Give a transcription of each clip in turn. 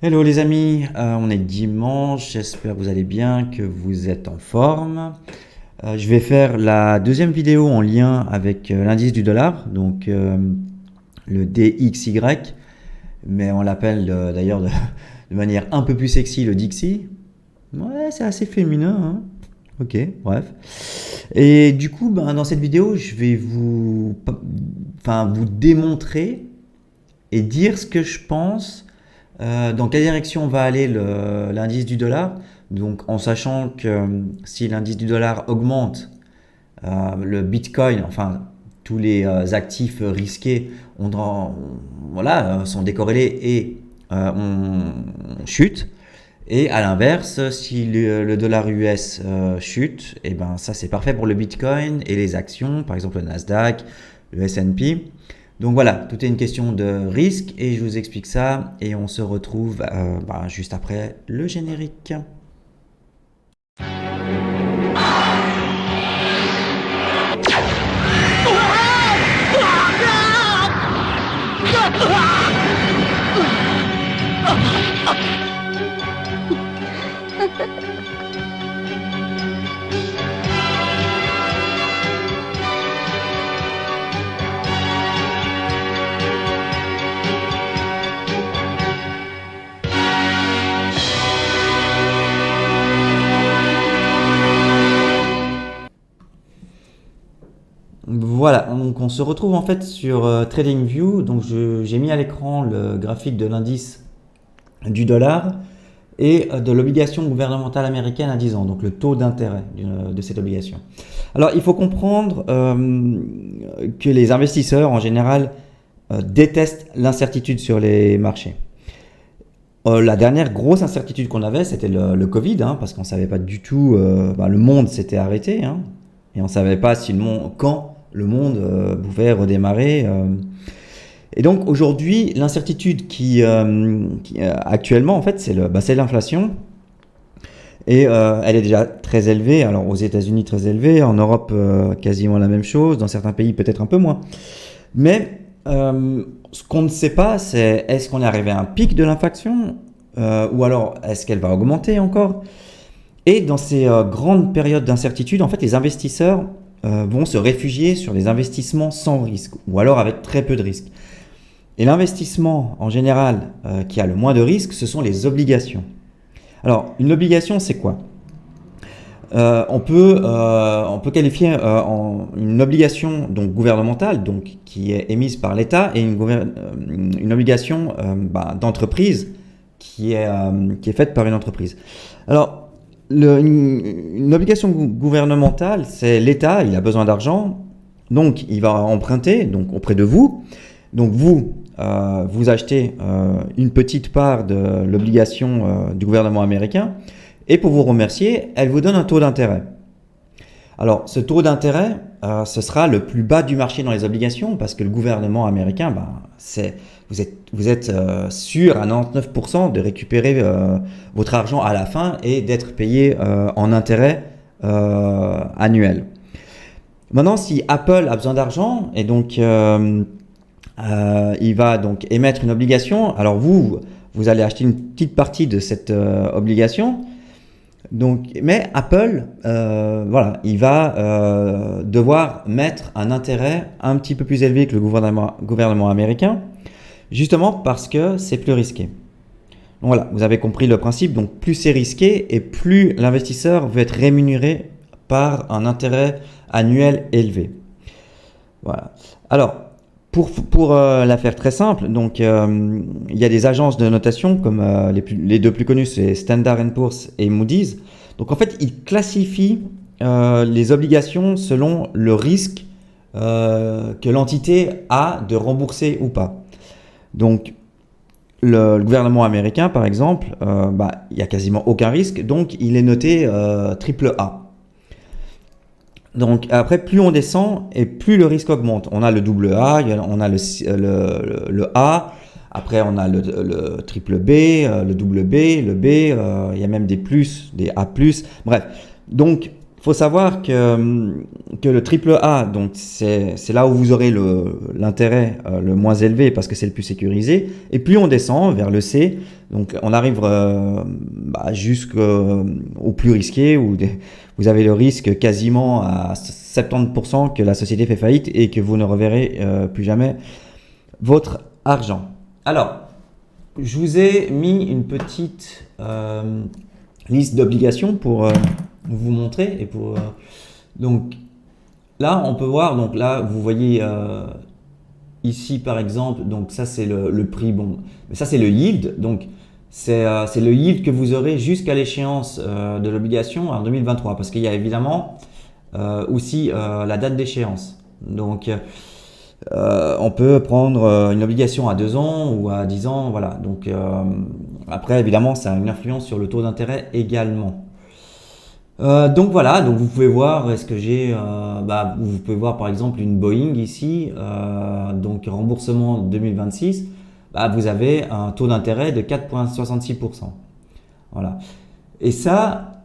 Hello les amis, on est dimanche, j'espère que vous allez bien, que vous êtes en forme. Je vais faire la deuxième vidéo en lien avec l'indice du dollar, donc le DXY, mais on l'appelle d'ailleurs de manière un peu plus sexy le Dixie. Ouais, c'est assez féminin, hein. Ok, bref. Et du coup, dans cette vidéo, je vais vous démontrer et dire ce que je pense, dans quelle direction va aller l'indice du dollar. Donc en sachant que si l'indice du dollar augmente, le Bitcoin, enfin tous les actifs risqués voilà, sont décorrélés et on chute. Et à l'inverse, si le dollar US chute, et ben ça c'est parfait pour le Bitcoin et les actions, par exemple le Nasdaq, le S&P. Donc voilà, tout est une question de risque et je vous explique ça et on se retrouve juste après le générique. Voilà, donc on se retrouve en fait sur TradingView. Donc j'ai mis à l'écran le graphique de l'indice du dollar et de l'obligation gouvernementale américaine à 10 ans, donc le taux d'intérêt de cette obligation. Alors il faut comprendre que les investisseurs en général détestent l'incertitude sur les marchés. La dernière grosse incertitude qu'on avait, c'était le Covid, hein, parce qu'on ne savait pas du tout, le monde s'était arrêté, hein, et on ne savait pas si quand le monde pouvait redémarrer. Et donc aujourd'hui, l'incertitude actuellement, en fait, c'est l'inflation. Et elle est déjà très élevée. Alors aux États-Unis très élevée, en Europe quasiment la même chose, dans certains pays peut-être un peu moins. Mais ce qu'on ne sait pas, c'est est-ce qu'on est arrivé à un pic de l'inflation ou alors est-ce qu'elle va augmenter encore? Et dans ces grandes périodes d'incertitude, en fait, les investisseurs vont se réfugier sur des investissements sans risque ou alors avec très peu de risque. Et l'investissement en général qui a le moins de risque, ce sont les obligations. Alors, une obligation, c'est quoi? On peut qualifier une obligation donc gouvernementale, donc qui est émise par l'État, et une obligation d'entreprise qui est faite par une entreprise. Alors, une obligation gouvernementale, c'est l'État, il a besoin d'argent, donc il va emprunter donc auprès de vous. Donc vous achetez une petite part de l'obligation du gouvernement américain. Et pour vous remercier, elle vous donne un taux d'intérêt. Alors, ce taux d'intérêt, ce sera le plus bas du marché dans les obligations parce que le gouvernement américain, vous êtes sûr à 99% de récupérer votre argent à la fin et d'être payé en intérêt annuel. Maintenant, si Apple a besoin d'argent et donc il va donc émettre une obligation, alors vous allez acheter une petite partie de cette obligation. Donc, mais Apple, il va devoir mettre un intérêt un petit peu plus élevé que le gouvernement américain, justement parce que c'est plus risqué. Donc voilà, vous avez compris le principe. Donc plus c'est risqué et plus l'investisseur veut être rémunéré par un intérêt annuel élevé. Voilà. Alors, pour la faire très simple, donc il y a des agences de notation comme les deux plus connues, c'est Standard & Poor's et Moody's. Donc en fait, ils classifient les obligations selon le risque que l'entité a de rembourser ou pas. Donc le gouvernement américain, par exemple, il n'y a quasiment aucun risque, donc il est noté triple A. Donc après, plus on descend et plus le risque augmente. On a le double A, on a le A, après on a le triple B, le double B, le B, il y a même des plus, des A+. Bref, donc faut savoir que le triple A, donc c'est là où vous aurez l'intérêt le moins élevé parce que c'est le plus sécurisé. Et plus on descend vers le C, donc on arrive jusqu'au plus risqué, où vous avez le risque quasiment à 70% que la société fait faillite et que vous ne reverrez plus jamais votre argent. Alors, je vous ai mis une petite liste d'obligations pour vous montrer et pour donc là on peut voir, donc là vous voyez ici par exemple, donc ça c'est le prix, bon ça c'est le yield, donc c'est le yield que vous aurez jusqu'à l'échéance de l'obligation en 2023, parce qu'il y a évidemment aussi la date d'échéance. Donc on peut prendre une obligation à 2 ans ou à 10 ans, voilà. Donc après évidemment ça a une influence sur le taux d'intérêt également. Donc voilà, donc vous pouvez voir, est-ce que j'ai, vous pouvez voir par exemple une Boeing ici, donc remboursement 2026, vous avez un taux d'intérêt de 4,66%. Voilà. Et ça,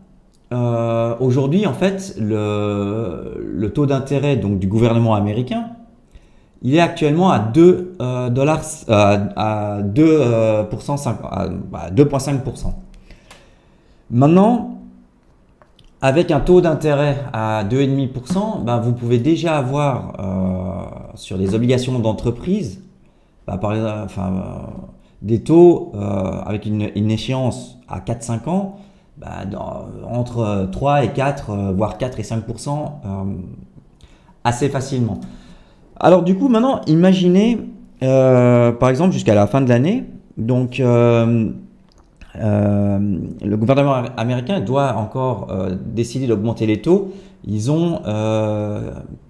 aujourd'hui en fait, le taux d'intérêt donc du gouvernement américain, il est actuellement à 2,5%. Maintenant, avec un taux d'intérêt à 2,5%, vous pouvez déjà avoir sur les obligations d'entreprise des taux avec une échéance à 4-5 ans entre 3 et 4, voire 4 et 5% assez facilement. Alors du coup, maintenant, imaginez par exemple jusqu'à la fin de l'année, donc le gouvernement américain doit encore décider d'augmenter les taux. Ils ont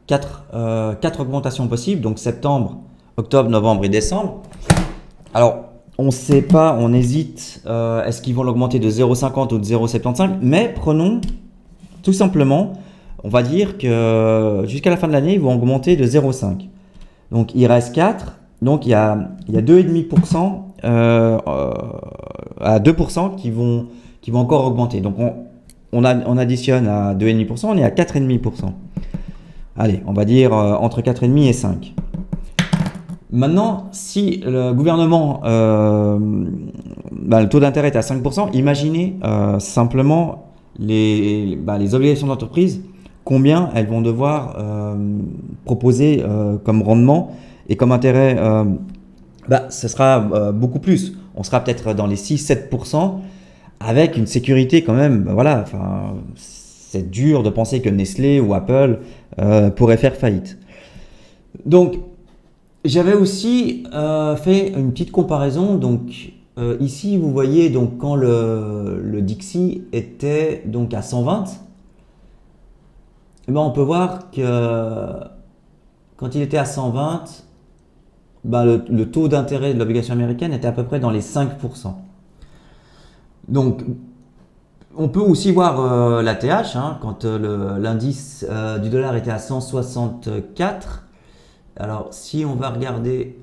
4 augmentations possibles, donc septembre, octobre, novembre et décembre. Alors, on ne sait pas, on hésite, est-ce qu'ils vont l'augmenter de 0,50 ou de 0,75, mais prenons tout simplement, on va dire que jusqu'à la fin de l'année, ils vont augmenter de 0,5. Donc, il reste 4, donc il y a 2,5%. À 2% qui vont encore augmenter. Donc on additionne à 2,5%, on est à 4,5%. Allez, on va dire entre 4,5 et 5. Maintenant, si le gouvernement, le taux d'intérêt est à 5%, imaginez simplement les obligations d'entreprise, combien elles vont devoir proposer comme rendement et comme intérêt. Ce sera beaucoup plus. On sera peut-être dans les 6-7% avec une sécurité quand même. C'est dur de penser que Nestlé ou Apple pourraient faire faillite. Donc, j'avais aussi fait une petite comparaison. Donc, ici, vous voyez donc quand le Dixie était donc à 120, on peut voir que quand il était à 120, le taux d'intérêt de l'obligation américaine était à peu près dans les 5%. Donc, on peut aussi voir l'ATH, quand l'indice du dollar était à 164. Alors, si on va regarder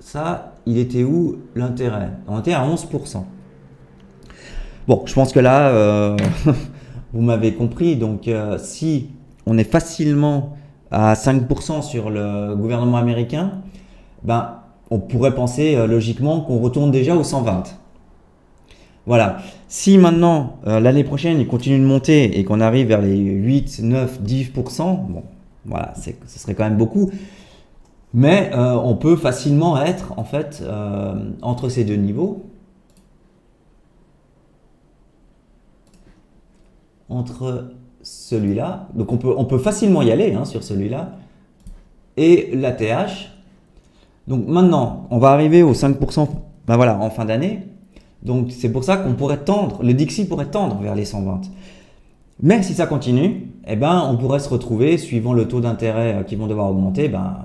ça, il était où l'intérêt? On était à 11%. Bon, je pense que là, vous m'avez compris. Donc, si on est facilement à 5% sur le gouvernement américain, on pourrait penser logiquement qu'on retourne déjà aux 120. Voilà. Si maintenant, l'année prochaine, il continue de monter et qu'on arrive vers les 8, 9, 10%, voilà, ce serait quand même beaucoup. Mais on peut facilement être en fait entre ces deux niveaux. Entre celui-là, donc on peut facilement y aller sur celui-là, et l'ATH. Donc maintenant, on va arriver aux 5% en fin d'année. Donc c'est pour ça qu'on pourrait tendre, le Dixie pourrait tendre vers les 120. Mais si ça continue, on pourrait se retrouver, suivant le taux d'intérêt qui vont devoir augmenter, dans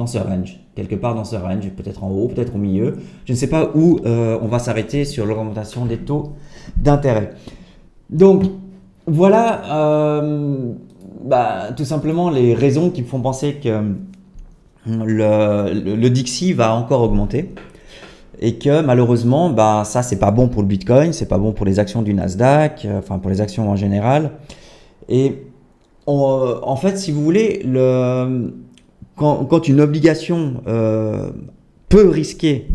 ce range, quelque part dans ce range, peut-être en haut, peut-être au milieu. Je ne sais pas où on va s'arrêter sur l'augmentation des taux d'intérêt. Donc voilà tout simplement les raisons qui me font penser que le Dixie va encore augmenter. et que malheureusement, bah, ça c'est pas bon pour le Bitcoin, c'est pas bon pour les actions du Nasdaq, enfin pour les actions en général. Et en fait, si vous voulez, quand une obligation peu risquée,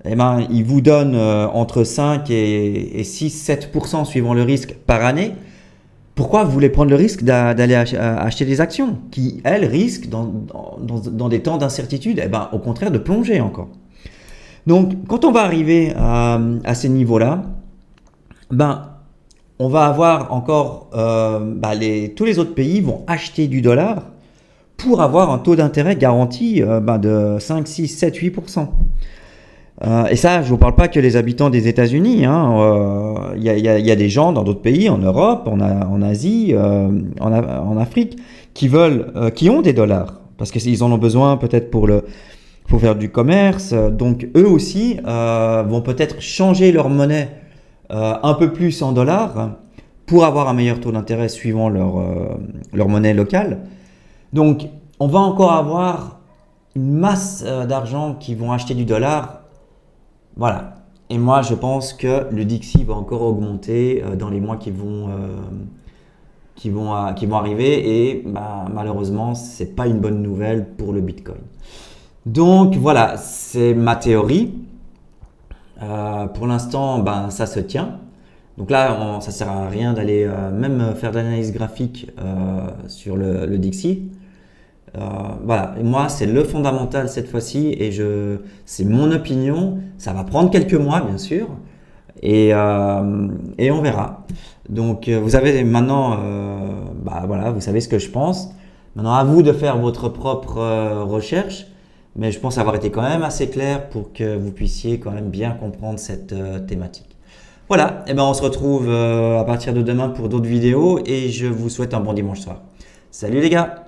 eh ben, il vous donne entre 5 et 6-7% suivant le risque par année, pourquoi vous voulez prendre le risque d'aller acheter des actions qui, elles, risquent dans des temps d'incertitude, eh ben, au contraire de plonger encore. Donc, quand on va arriver à ces niveaux-là, ben, on va avoir encore, tous les autres pays vont acheter du dollar pour avoir un taux d'intérêt garanti de 5, 6, 7, 8%. Et ça, je ne vous parle pas que les habitants des États-Unis. Il y a des gens dans d'autres pays, en Europe, en Asie, en Afrique, qui ont des dollars. Parce qu'ils en ont besoin peut-être pour faire du commerce. Donc eux aussi vont peut-être changer leur monnaie un peu plus en dollars pour avoir un meilleur taux d'intérêt suivant leur monnaie locale. Donc on va encore avoir une masse d'argent qui vont acheter du dollar. Voilà. Et moi, je pense que le Dixie va encore augmenter dans les mois qui vont arriver. Et bah, malheureusement, c'est pas une bonne nouvelle pour le Bitcoin. Donc voilà, c'est ma théorie. Pour l'instant, ben, ça se tient. Donc là, ça sert à rien d'aller même faire de l'analyse graphique sur le Dixie. Voilà, et moi c'est le fondamental cette fois-ci et c'est mon opinion, ça va prendre quelques mois bien sûr et on verra. Donc vous avez maintenant, voilà, vous savez ce que je pense. Maintenant à vous de faire votre propre recherche, mais je pense avoir été quand même assez clair pour que vous puissiez quand même bien comprendre cette thématique. Voilà, et ben on se retrouve à partir de demain pour d'autres vidéos et je vous souhaite un bon dimanche soir. Salut les gars!